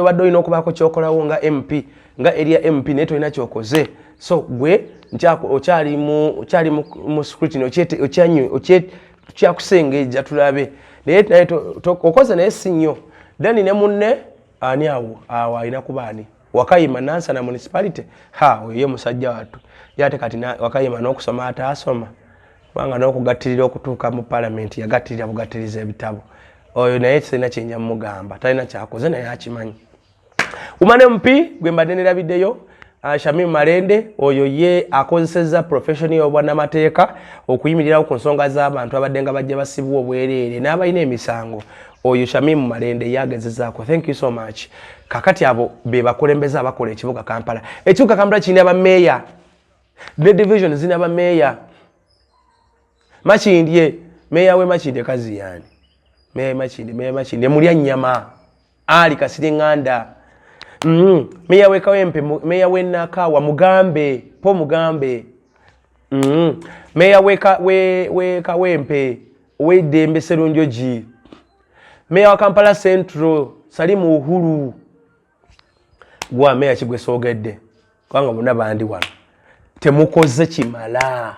badde olina okubaako kyokolawo nga MP nga area MP naye tolina kyokoze so gwe okyali mu scrutiny okyakusengeja tulabe naye okoze naye si nnyo then ne munne ani awo alina kubaani Wakayima Nansana municipality oyo musajja wattu yate kati Wakayima n'okusoma ataasoma kubanga n'okugattirira okutuuka mu parliament yagattirira bugattiriza ebitabo oyo naye sirina kyenja mugamba talina kyakoze naye akimanyi Woman MP gwe mbadde nerabiddeyo Shamim Malende oyo ye akozesezza profession y'obwannamateeka okuyimirirawo ku nsonga z'abantu abadde nga bajja basibwa obwereere n'abalina emisango oyo Shamim Malende yagezezaako thank you so much kakati abo be bakulembeza abakola ekibuga Kampala ekibuga Kampala kirina abameeya ne division zina abameeya Makindye meeya we Makindye kazi yani meeya Makindye mulya nnyama Ali Kasiriŋŋanda meeya we Kawempe meeya we Nakawa Mugambe po Mugambe meeya we Kawempe we Dembe Serunjoji meeya wa Kampala Central Salimu Uhuru gwa meeya kigwe soogedde kubanga bonna bandi wano temukoze kimala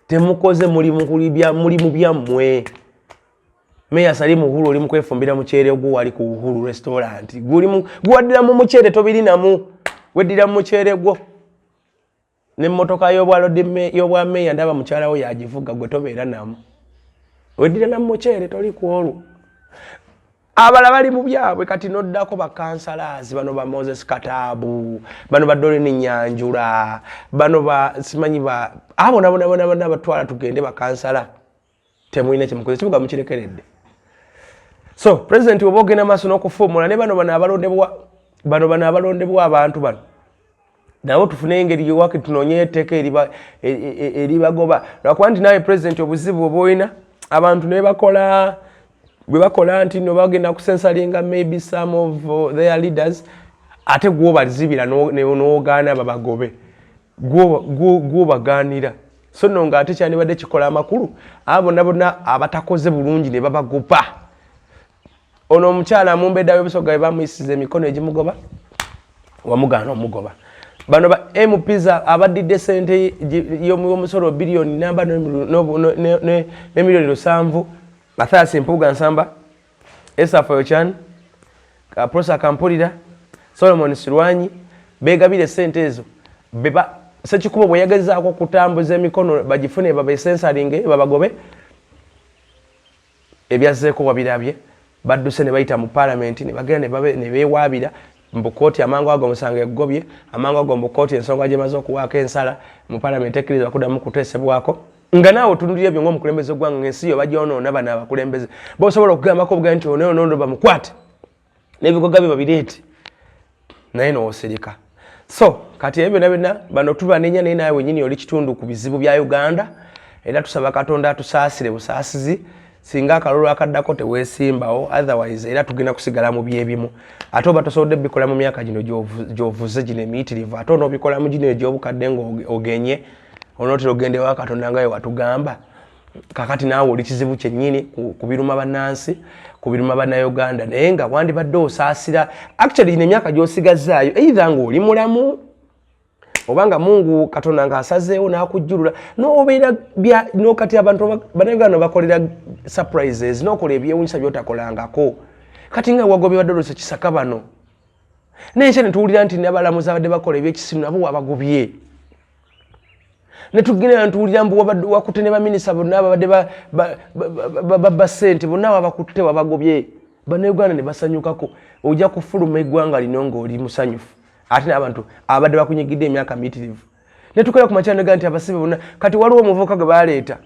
temukoze mulimu byammwe meeya Salimu Uhuru oli mu kwefumbira muceere gwo wali ku Uhuru restaurant guwaddira mu muceere tobirinamu weddira mu muceere gwo n'emmotoka y'obwa meeya ndaba mukyalawo yagivuga gwe tobeera namu weddira na muceere toli ku olwo abala bali mu byabwe kati noddako bakansalazi bano ba Moses Katabu bano ba Doreen Nyanjula bano ba simanyi ba abo nabona batwala tugende bakansala temuyina kimukoze kibuga mukirekeredde so president obogena maso n'okufumula ne bano abalondebwa abantu bano nawo tufune engeri yowake tunonye etteka eribagoba lwakuba nti nawe president obuzibu oboyina abantu ne bakola bwe bakola nti no bagenda kusensalinga maybe some of their leaders ate gwo bazibira n'ogaana babagobe gwo baganira so nno ng'ate kyandibadde kikola amakulu abo bonna abatakoze bulungi ne babagupa ono omukyala mumbedda w'ebisoga bwe bamuyisiza emikono egimugoba wamugaana omugoba bano ba MPs abaddidde sente y'omusolo biliyoni namba ne miliyoni 7 Mathias Mpuuga Nsamba Esa Foyochan Prosa Kampulira Solomon Sirwanyi begabire sente ezo beba sekikubo bwe yagazaako kutambuza emikono bagifune babesensalinge babagobe ebyazeeko wabirabye badduse ne bayita mu parliament ne bagenda ne beewaabira mbukooti amangu ago musange gobye amangu ago mbukooti ensonga gyemaze okuwaako ensala mu parliament ekkiriza okuddamu kuteesebwako nga naawe otunulira ebyo ng'omukulembeze gwanga ensi yo bagyonoona bano abakulembeze bosobola okugambako obuga nti onono bamukwate n'ebigoga bye babireete naye n'osirika so kati ebyo byonna bano tubanenya naye naawe wenyini oli kitundu ku bizibu bya Uganda era tusaba Katonda atusaasire busaasizi singa akalulu akaddako teweesimbawo otherwise era tugenda kusigala mu byebimu ate oba tosobodde bikola mu myaka gino gy'ovuze gino emiyitirivu ate onoobikola mu gino egy'obukadde ng'ogenye onootera ogende wa Katonda nga we watugamba kakati naawe oli kizibu kyennyini ku biruma bannansi ku biruma bannayuganda naye nga wandibadde osaasira actually gino emyaka gy'osigazaayo either ng'oli mulamu obanga Mungu Katonda nga asazeewo n'akujjulula n'obeera n'okati abantu bannayuganda bakolera surprises n'okola ebyewunyisa by'otakolangako kati nga wagobye badolose Kisaka bano n'enkya ne tuwulira nti n'abalamuzi abadde bakola ebyekisimu nabo wabagobye ne tugenda ntuwulira mbu wakutte ne baminisita bonna ababadde babba ssente bonna wabakutte wabagobye bannayuganda ne basanyukako ojja kufuluma eggwanga lino ng'oli musanyufu ate n'abantu abadde bakunyigidde emyaka miyitirivu ne tukola ku makyalo nega nti abasibe bonna kati waliwo omuvubuka gwe baleeta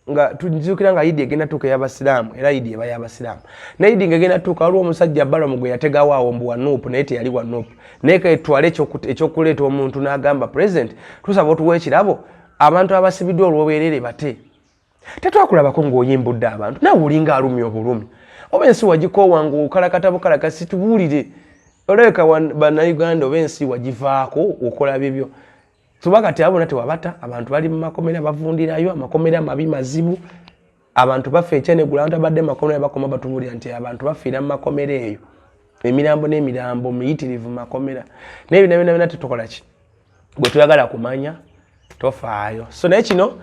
nga tuzuukira nga Idi egenda tuuka ey'abasiraamu era Idi eba y'abasiraamu ne Idi ng'egenda tuuka waliwo omusajja Balamu gwe yategawo awo mbu wanuupu naye teyali wanuupu naye ketwale ekyokuleeta omuntu n'agamba president tusaba otuwa ekirabo abantu abasibiddwa olw'obwereere bate tetwakulabako ng'oyimbudde abantu naawe olinga alumya obulumi oba ensi wagikoowa ng'okalakata bukalakasi tubuulire oleka bannayuganda oba ensi wagivaako okola bibyo tuba kati abona tewabata abantu bali mu makomera bavundirayo amakomera mabi mazibu abantu bafa ekyanegula abantu abadde makomera bakoma batubuulira nti abantu bafiira mu makomera eyo emirambo n'emirambo miyitirivu makomera naye bina tutokola ki gwe tuyagala kumanya tofaayo so naye kino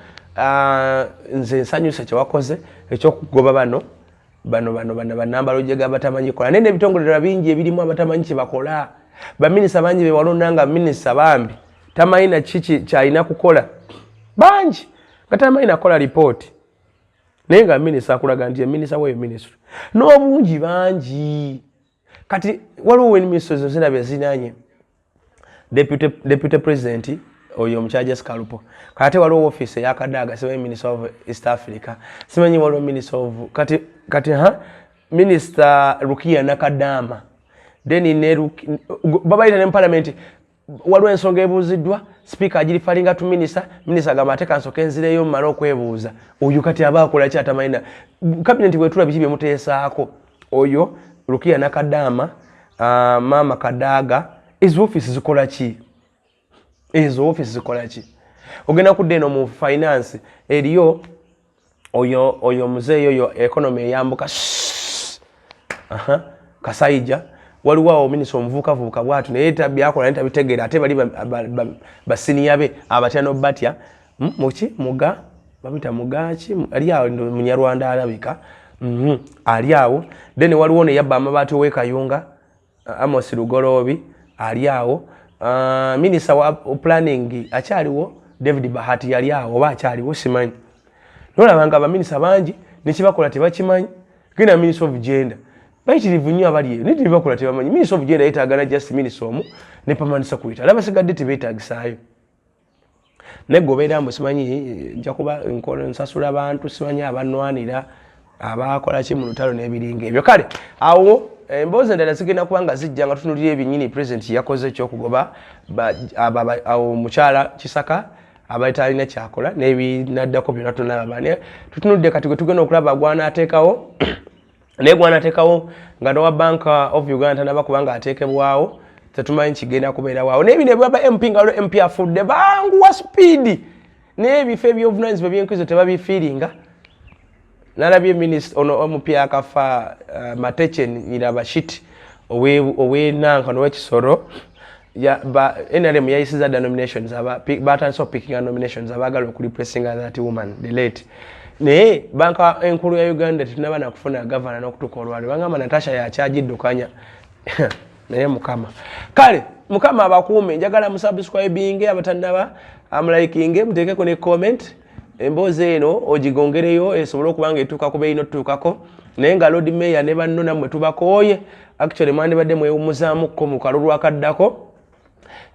nze nsanyuse kyewakoze ekyokugoba bano bannambalojega batamanyi kola naye n'ebitongolero bingi ebirimu abatamanyi kyebakola baminisita bangi bewalonda nga minisita bambi tamanyi na kiki kyalina kukola bangi nga tamanyi nakola lipooti naye nga minisita akulaga nti eminisita weyo minisitule n'obungi bangi kati waliwo minisitule zonna bezinanye deputy president oyo omukyala Skalupo kati waliwo office ya Kadaga simanyi minister of East Africa simanyi waliwo minister of kati minister Rukia Nakadama then ne babayita ne parliament waliwo ensonga ebuuziddwa speaker agirifalinga tu minister agamba ate kansoke nzireyo mmala okwebuuza oyo kati aba akola ki atamanyi cabinet bwetula biki byemuteesaako oyo Rukia Nakadama mama Kadaga ezo office zikola ki ezo office zikola ki ogenda kudde eno mu finance eriyo oyo muzeeyo oyo economy eyambuka Kasaija waliwo awo minisita omuvubukavubuka bwatu naye tabyakola ntabitegeera ate bali basiniya be abatya n'obatya muki muga babita mugaki ali awo munyarwanda alabika ali awo then waliwo ne yabba amabaati ow'ekayunga Amos Lugolobi ali awo minisita wa planning akyaliwo David Bahati yali awo oba akyaliwo simanyi nolabanga abaminisita bangi nekibakola tebakimanyi genda minister of gender bayitirivu nnyo abali eyo naye tebakola tebamanyi minister of gender yeetaagana just minister omu ne permanent secretary ala basigadde tebeetaagisaayo naye gobeera mbu simanyi nja kuba nsasula abantu simanyi abanwanira abakola ki mu lutalo n'ebiringa ebyo kale awo emboozi endala zigenda kuba nga zijja nga tutunulira ebinyini president yakoze ekyokugoba awo mukyala Kisaka abali talina kyakola n'ebinaddako byonna tunalaba tutunudde kati gwe tugenda okulaba gwanaateekawo naye gwanaateekawo nga nowa Bank of Uganda tanaba kuba nga ateekebwawo tetumanyi kigenda kubeera waawo naye bino bwaba MP nga MP afudde banguwa speed naye ebifo eby'obuvunaanyizibwa by'enkizo tebabifiiringa. Nalabye minisita ono omupya akafa Matechen Nyirabashiti ow'Enanka n'ow'Ekisoro NRM yayisiza the nominations batandise picking nominations abaagala okurepressinga that woman the late. Naye banka enkulu ya Uganda tetunaba na kufuna gavana n'okutuuka olwaliro bangamba Natasha yakyagiddukanya naye mukama kale mukama abakuume njagala musubscribinge abatannaba amlikinge muteekeko ne comment emboozi eno ogigongereyo esobole okuba nga etuuka ku beeyina otutuukako naye nga Lord Mayor ne banno nammwe tubakooye actually mwandibadde mwewumuzaamuko mu kalulu akaddako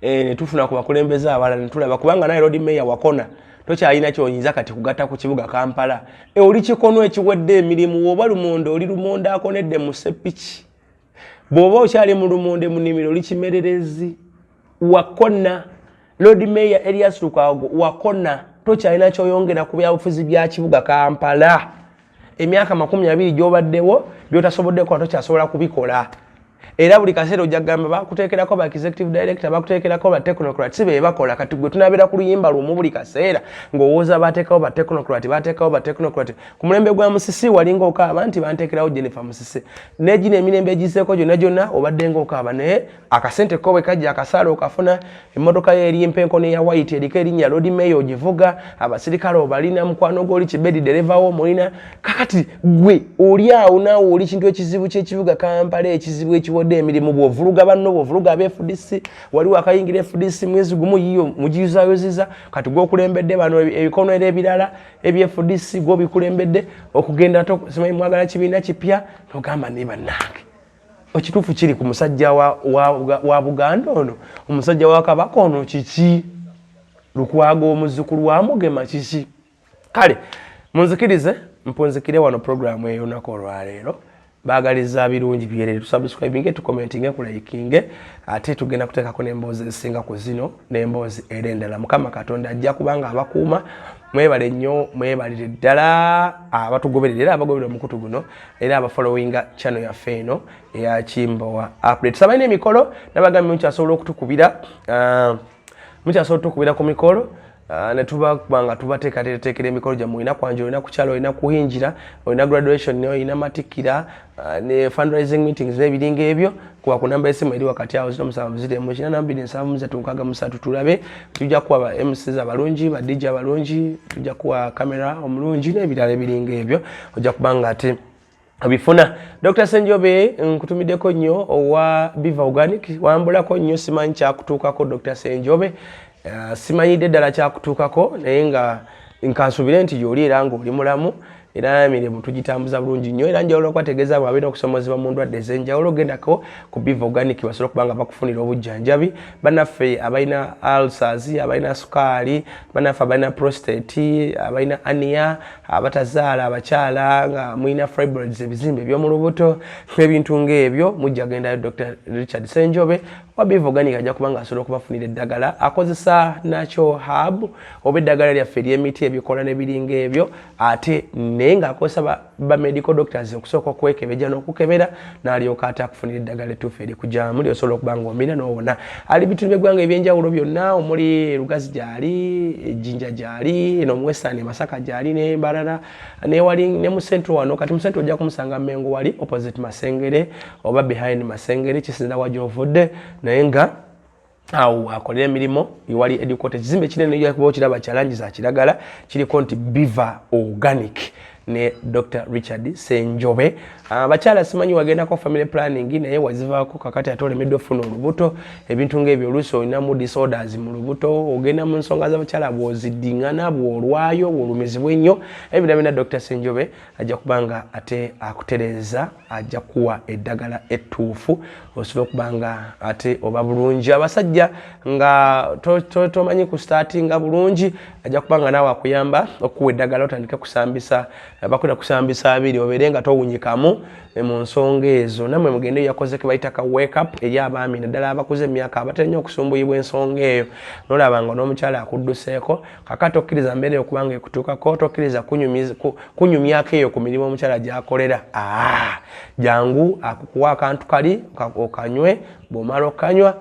ne tufuna ku bakulembeze abalala ne tulaba kubanga naye Lord Mayor wakona tokyalina ky'oyinza kati kugatta ku kibuga Kampala oli kikono ekiwedde emirimu woba lumonde oli lumonde akonedde mu Sepiki bw'oba okyali mu lumonde mu nnimiro oli kimererezi wakona Lord Mayor Elias Lukwago wakona tokyalina ky'oyongera ku byabufuzi bya kibuga Kampala emyaka 20 gy'obaddewo by'otasobodde kuba tokyasobola kubikola era buli kaseera ojja kugamba bakuteekerako ba executive director bakuteekerako ba technocrats be bakola kati gwe tunabeera ku luyimba lumu buli kaseera ng'owooza bateekawo ba technocrat ku mulembe gwa Musisi walinga okaaba nti banteekerawo Jennifer Musisi n'egino emirembe egiseeko gyonna obadde ng'okaaba naye akasente ko bwe kajja akasaala okafuna emmotoka ye eri empenko n'eya white eriko erinnya Lord Mayor ogivuga abasirikale obalina mukwano gw'oli kibedi dereva wo mulina kakati gwe oli awo naawe oli kintu ekizibu ky'ekibuga Kampala ekizibu ekiwodde emirimu bw'ovuluga banno bw'ovuluga FDC waliwo akayingira FDC mwezi gumu yiyo mugiyuzayoziza kati gw'okulembedde bano ebikono era ebirala ebye-FDC gw'obikulembedde okugenda simanyi mwagala kibiina kipya n'ogamba ne bannange ekituufu kiri ku musajja wa Buganda ono omusajja wa Kabaka ono kiki Lukwago omuzzukulu wa Mugema kiki kale munzikirize mpunzikire wano programu eyo olunaku olwaleero baagaliza birungi byerere tusubscribinge tucommentinge kulikinge ate tugenda kuteekako n'emboozi ezisinga ku zino n'emboozi era endala Mukama Katonda ajja kubanga abakuuma mwebale nnyo mwebalire ddala abatugoberera abagoberera omukutu guno era abafollowinga channel yaffe eno eya Kimbowa Update sabaine emikolo nabagambi mukyasobola okutukubira ku mikolo ne tuba kubanga tubateekateekera emikolo gyammwe olina kwanja olina kukyala olina kuhinjira olina graduation olina matikira ne fundraising meetings n'ebiringa ebyo kuba ku namba esimu eri wakati awo 0727 tulabe tujja kuwa ba MCs abalungi ba DJ abalungi tujja kuwa kamera omulungi n'ebirala ebiringa ebyo ojja kubanga ate abifuna Dr. Senjobe nkutumiddeko nnyo owa Biva Organic wambulako nnyo simanyi kyakutuukako Dr. Senjobe simanyidde ddala kyakutuukako naye nga nkansubire nti y'oli era ng'oli mulamu era emirimu tugitambuza bulungi nnyo era njawulo okwategeeza abo abalina okusomozebwa mu ndwadde ez'enjawulo ogendako ku Biva Organic basobola okubanga bakufunira obujjanjabi bannaffe abalina ulcers abalina sukaali bannaffe abalina prostate abalina ania abatazaala abakyala nga mulina fibroids ebizimbe eby'omu lubuto n'ebintu ng'ebyo mujja gendayo Dr. Richard Senjobe wa Biva Organic ajja kubanga asobola okubafunira eddagala akozesa Natural Hub oba eddagala lyaffe ery'emiti ebikola n'ebiringa ebyo ate naye ng'akozesa ba medical doctors okusooka okwekebejja n'okukebera n'alyoka ate akufunira eddagala ettuufu erikujaamu lyosobola okuba ng'omira n'owona ali bitundu by'eggwanga ebyenjawulo byonna omuli Lugazi gyali Ejjinja gyali eno Western Masaka gyali ne Mbarara newali ne mu Central wano kati mu Central ojja kumusanga Mengo wali opposite Masengere oba behind Masengere kisinza wajovudde naye nga awo akolera emirimu iwali edukote kizimbe kinene nnyo kuba okiraba kyalangi za kiragala kiriko nti Biva Organic ne Dr. Richard Senjobe abakyala simanyi wagendako family planning naye wazivaako kakati ate olemeddwa ofuna olubuto ebintu ng'ebyo oluusi olinamu disorders mu lubuto ogenda mu nsonga z'abakyala bw'oziddiŋŋana bw'olwayo bw'olumizibwa ennyo ebirabina Dr. Senjobe ajja kubanga ate akutereeza ajja kuwa eddagala ettuufu osobola okubanga ate oba bulungi abasajja nga tomanyi ku startinga bulungi ajja kubanga naawe akuyamba okuwa eddagala otandike kusambisa bakwenda kusambisa abiri obeere nga towunyikamu mu nsonga ezo nammwe mugende yakoze ke bayita ka wake up eri abaami naddala abakuze emyaka abatera nnyo okusumbuyibwa ensonga eyo n'olabanga n'omukyala akudduseeko kakati okkiriza mbeera okubanga ekutuukako tokkiriza kunyumyako eyo ku mirimu omukyala gy'akolera jangu akukuwa akantu kali okanywe bw'omala okanywa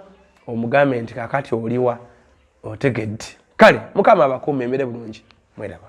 omugambe nti kakati oliwa otegedde kale mukama abakuume emere bulungi mweraba